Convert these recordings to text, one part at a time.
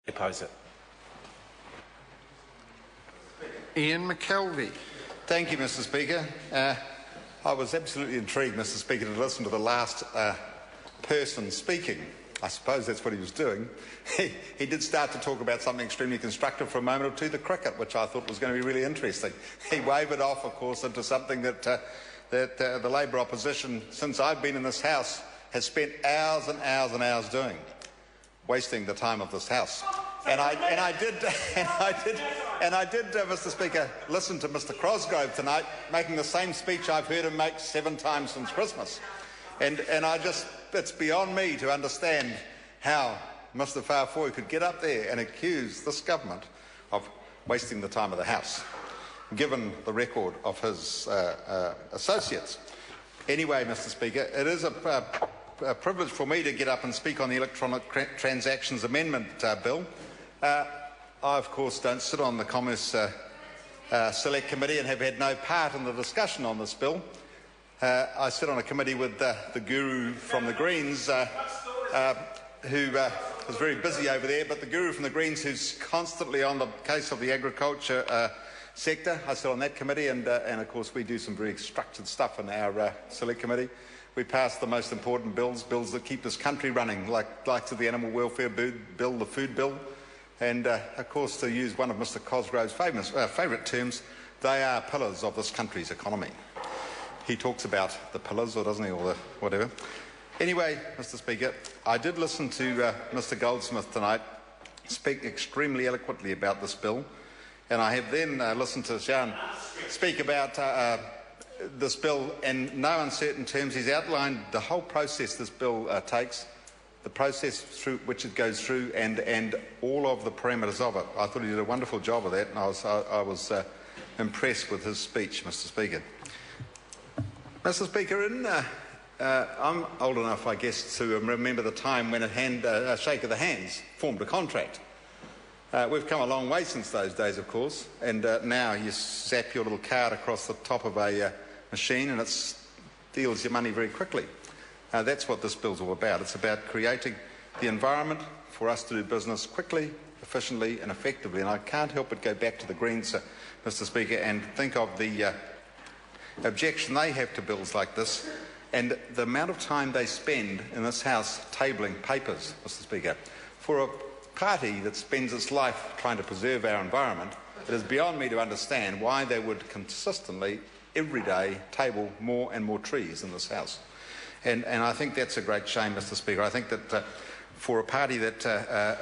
Oppose it. Ian McKelvey. Thank you, Mr. Speaker. I was absolutely intrigued, Mr. Speaker, to listen to the last person speaking. I suppose that's what he was doing. He did start to talk about something extremely constructive for a moment or two, the cricket, which I thought was going to be really interesting. He wavered off, of course, into something that the Labour opposition, since I've been in this House, has spent hours and hours and hours doing, wasting the time of this House. And I did, Mr. Speaker, listen to Mr. Cosgrove tonight, making the same speech I've heard him make 7 times since Christmas. And it's beyond me to understand how Mr. Farfoy could get up there and accuse this government of wasting the time of the House, given the record of his associates. Anyway, Mr. Speaker, it is a privilege for me to get up and speak on the Electronic Transactions Amendment Bill. I, of course, don't sit on the Commerce Select Committee and have had no part in the discussion on this bill. I sit on a committee with the guru from the Greens, who is very busy over there, but the guru from the Greens who's constantly on the case of the agriculture sector. I sit on that committee, and of course we do some very structured stuff in our Select Committee. We pass the most important bills that keep this country running, like the Animal Welfare Bill, the Food Bill, and of course, to use one of Mr. Cosgrove's favourite terms, they are pillars of this country's economy. He talks about the pillars, or doesn't he, or the whatever. Anyway, Mr. Speaker, I did listen to Mr. Goldsmith tonight speak extremely eloquently about this bill, and I have then listened to Sian speak about this bill in no uncertain terms. He's outlined the whole process this bill takes, the process through which it goes through, and all of the parameters of it. I thought he did a wonderful job of that, and I was impressed with his speech, Mr. Speaker. Mr. Speaker, I'm old enough, I guess, to remember the time when a shake of the hands formed a contract. We've come a long way since those days, of course, and now you zap your little card across the top of a machine and it deals your money very quickly. That's what this bill's all about. It's about creating the environment for us to do business quickly, efficiently and effectively. And I can't help but go back to the Greens, Mr. Speaker, and think of the objection they have to bills like this and the amount of time they spend in this House tabling papers, Mr. Speaker. For a party that spends its life trying to preserve our environment, it is beyond me to understand why they would consistently, every day, table more and more trees in this House. And I think that's a great shame, Mr. Speaker. I think that for a party that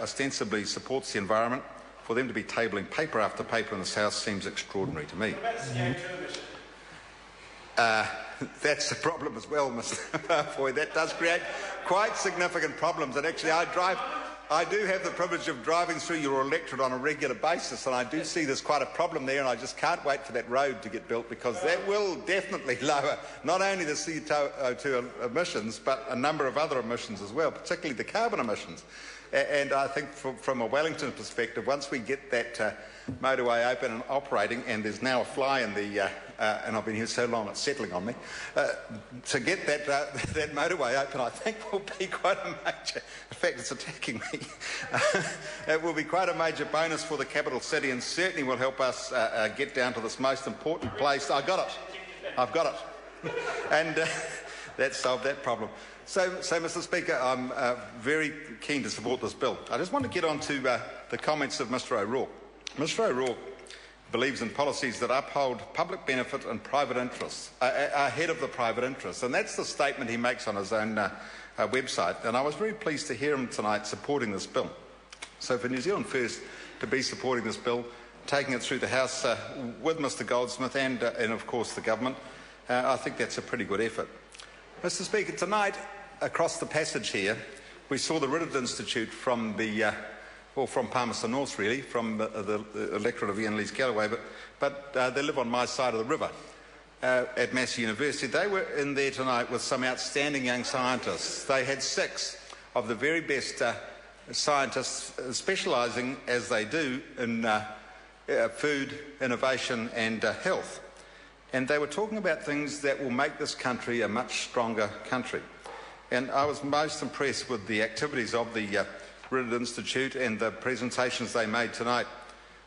ostensibly supports the environment, for them to be tabling paper after paper in this House seems extraordinary to me. That's the problem as well, Mr. Farfoy. That does create quite significant problems. And actually, I do have the privilege of driving through your electorate on a regular basis, and I do see there's quite a problem there, and I just can't wait for that road to get built, because that will definitely lower not only the CO2 emissions, but a number of other emissions as well, particularly the carbon emissions. And I think from a Wellington perspective, once we get that motorway open and operating, and there's now a fly in the, and I've been here so long it's settling on me, to get that motorway open, I think will be quite a major, in fact it's attacking me, it will be quite a major bonus for the capital city, and certainly will help us get down to this most important place. I've got it, and that solved that problem. So, Mr. Speaker, I'm very keen to support this bill. I just want to get on to the comments of Mr. O'Rourke. Mr. O'Rourke believes in policies that uphold public benefit and private interests, ahead of the private interests, and that's the statement he makes on his own website, and I was very pleased to hear him tonight supporting this bill. So for New Zealand First to be supporting this bill, taking it through the House with Mr. Goldsmith and of course the government, I think that's a pretty good effort. Mr. Speaker, tonight, across the passage here, we saw the Ritter Institute from from Palmerston North, really, from the electorate of Ian Lees-Galloway, but they live on my side of the river at Massey University. They were in there tonight with some outstanding young scientists. They had 6 of the very best scientists specialising, as they do, in food, innovation and health. And they were talking about things that will make this country a much stronger country. And I was most impressed with the activities of the Ridd Institute and the presentations they made tonight,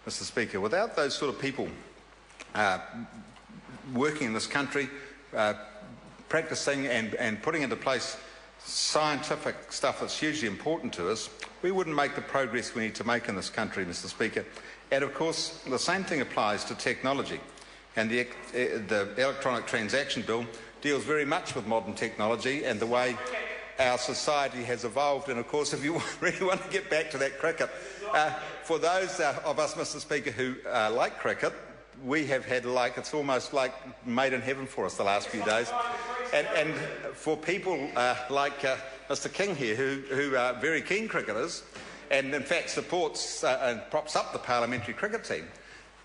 Mr. Speaker. Without those sort of people working in this country, practising and putting into place scientific stuff that's hugely important to us, we wouldn't make the progress we need to make in this country, Mr. Speaker. And of course, the same thing applies to technology. And the electronic transaction bill deals very much with modern technology and the way our society has evolved. And of course, if you really want to get back to that cricket, for those of us, Mr. Speaker, who like cricket, we have had it's almost like made in heaven for us the last few days. And for people like Mr. King here, who are very keen cricketers, and in fact supports and props up the parliamentary cricket team,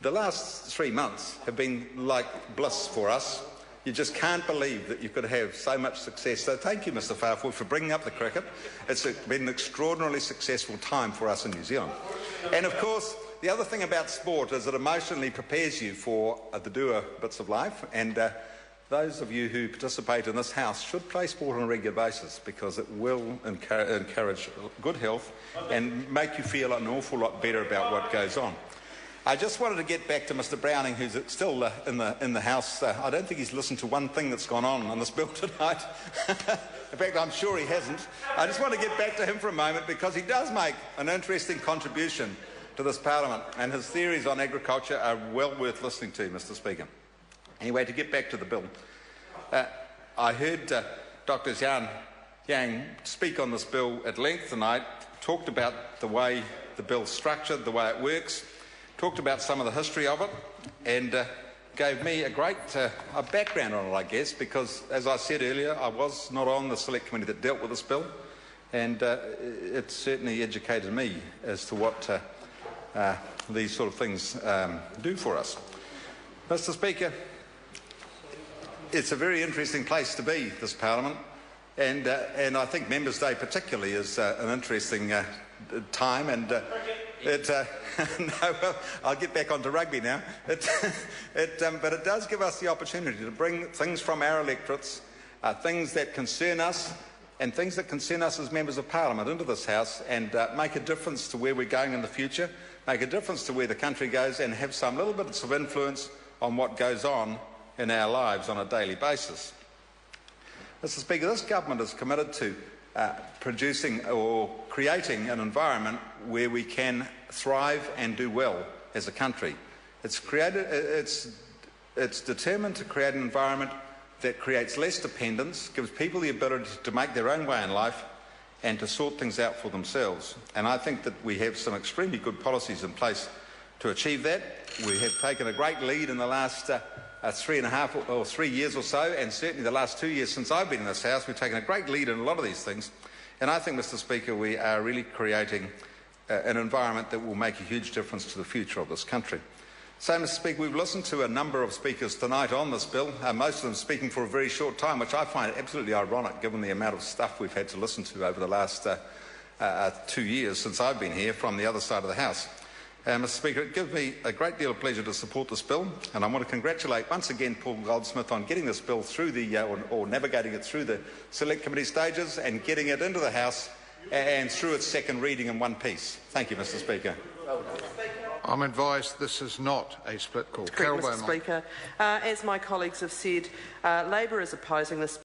the last 3 months have been like bliss for us. You just can't believe that you could have so much success. So thank you, Mr. Farford, for bringing up the cricket. It's been an extraordinarily successful time for us in New Zealand. And of course, the other thing about sport is it emotionally prepares you for the doer bits of life. And those of you who participate in this House should play sport on a regular basis, because it will encourage good health and make you feel an awful lot better about what goes on. I just wanted to get back to Mr. Browning, who's still in the House. I don't think he's listened to one thing that's gone on this bill tonight. In fact, I'm sure he hasn't. I just want to get back to him for a moment, because he does make an interesting contribution to this Parliament, and his theories on agriculture are well worth listening to, Mr. Speaker. Anyway, to get back to the bill, I heard Dr. Yang speak on this bill at length tonight, talked about the way the bill's structured, the way it works, talked about some of the history of it, and gave me a great a background on it, I guess, because, as I said earlier, I was not on the select committee that dealt with this bill, and it certainly educated me as to what these sort of things do for us. Mr. Speaker, it's a very interesting place to be, this Parliament, and I think Members' Day particularly is an interesting time, and no, well, I'll get back onto rugby now. But it does give us the opportunity to bring things from our electorates, things that concern us, and things that concern us as members of Parliament into this House, and make a difference to where we're going in the future, make a difference to where the country goes, and have some little bits of influence on what goes on in our lives on a daily basis. Mr. Speaker, this government is committed to producing or creating an environment where we can thrive and do well as a country. It's determined to create an environment that creates less dependence, gives people the ability to make their own way in life and to sort things out for themselves. And I think that we have some extremely good policies in place to achieve that. We have taken a great lead in the last 3.5 or 3 years or so, and certainly the last 2 years since I've been in this House, we've taken a great lead in a lot of these things. And I think, Mr. Speaker, we are really creating an environment that will make a huge difference to the future of this country. So, Mr. Speaker, we've listened to a number of speakers tonight on this bill, most of them speaking for a very short time, which I find absolutely ironic given the amount of stuff we've had to listen to over the last 2 years since I've been here from the other side of the House. Mr. Speaker, it gives me a great deal of pleasure to support this bill, and I want to congratulate once again Paul Goldsmith on getting this bill through the, or navigating it through the Select Committee stages and getting it into the House and through its second reading in one piece. Thank you, Mr. Speaker. I'm advised this is not a split call. Mr. Speaker, as my colleagues have said, Labor is opposing this